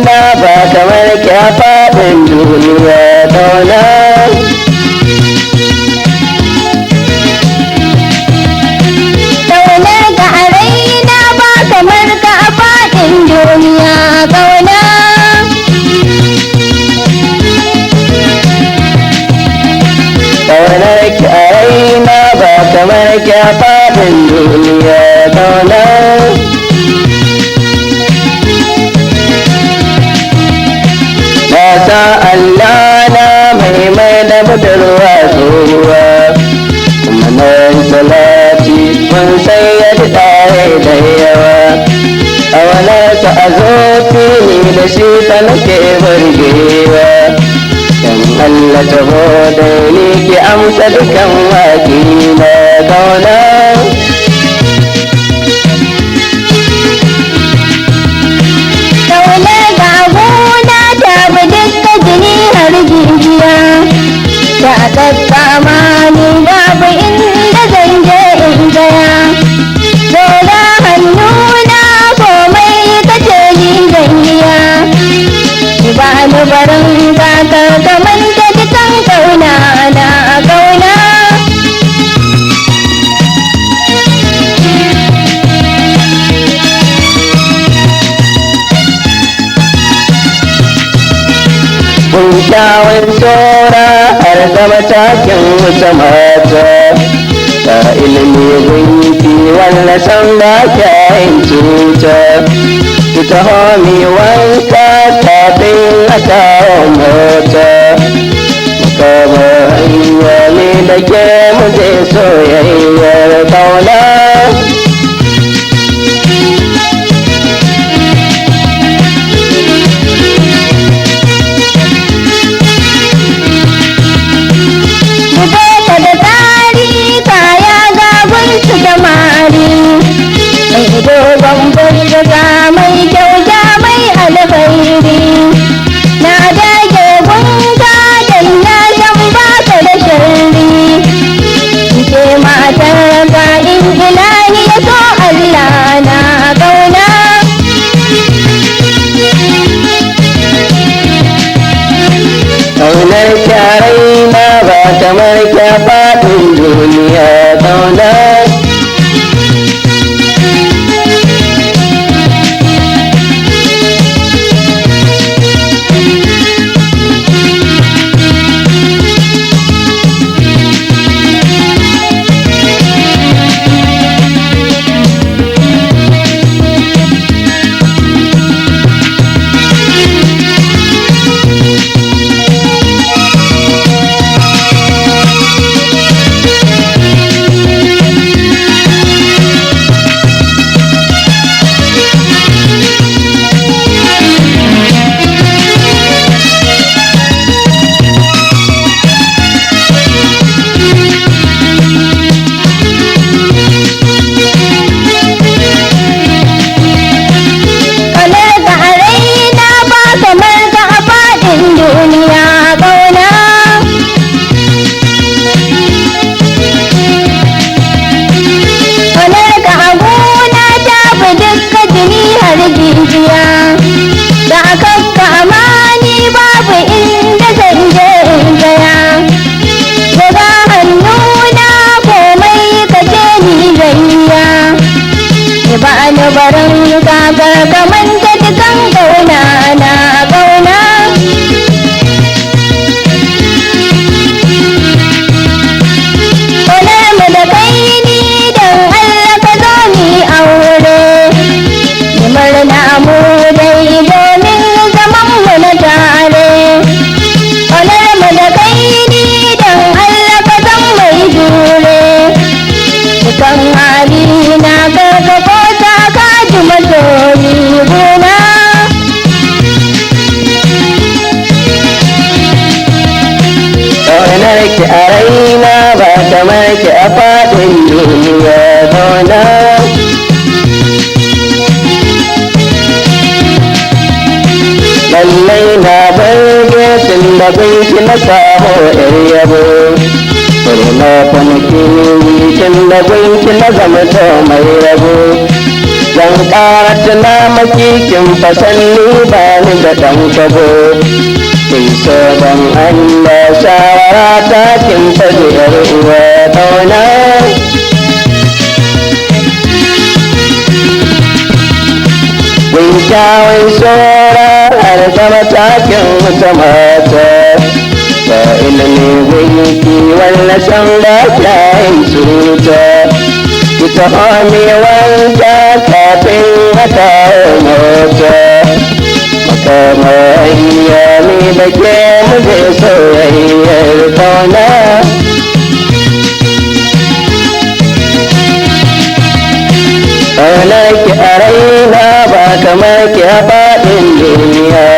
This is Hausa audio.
raina ba kamar ki a faɗin duniya kauna. Kaunar ka a raina ba kamar ka a faɗin duniya kauna. Kaunar ki a raina ba kamar ki a faɗin duniya kauna. Mata Allah na mai da budurwa tsohuwa, kuma na salati mun sai ya ɗaya da yawa. A walarsa a zofi ni da shi ta nake burgewa. Dan Allah ta da ni ki amsa dukan waƙi na kauna. Kaunar ka a gona ta bi dukka jini har jijiya. Ta tsatsama ni babu inda zan je in gaya. Dora hannuna komai ka ce ni zan iya. Ba ni barin kakar kamar ta dukan kauna na kauna. Kun kyawun tsora har da matakin wuce mata. Ta ilimi gunki wanda san ba kyayin cuta. Ki taho mi wanka kafin a kawo mota. Muka ba hanya ne da ke mu je soyayyar kauna. Ka da tsari kaya gagun su samari. Mai dogon burga mai kyauta mai alkhairi. Na dage gunka dan na san baka da sharri. Ke matar ka in ilahi ya so Allah na kauna. Kaunar ki a raina ba kamar ki a faɗin duniya kauna. barin gagar kaman ta dukan kauna na kauna. Kaunar mu da kai ni don Allah ka zo mi aure, mu murna mu dai domin zaman mu na tare. Kaunar mu da kai ni don Allah ka zan mai jure, dukan hali na karkafo ta kaji masoyi gona. Ƙaunar ki a raina ba kamar ki a faɗin duniya zauna. Lallai na burge tun da gunki na samu ƴar yabo. Kurna kwanaki tun da gunki na zama mai rabo. zan ƙara tuna maki kin fasalli ba ni da ɗan kwabo kin so don Allah shawara ta kin faɗi ƴar uwa ƙauna kin kyawun sora har da matakin wata mata ta ilimi gunki wallasan da kyayin cuta ita hami wanda kafin haka mota makamaiya ni da ke muje soyayyar kauna ƙaunar ki a raina ba kamar ki a faɗin duniya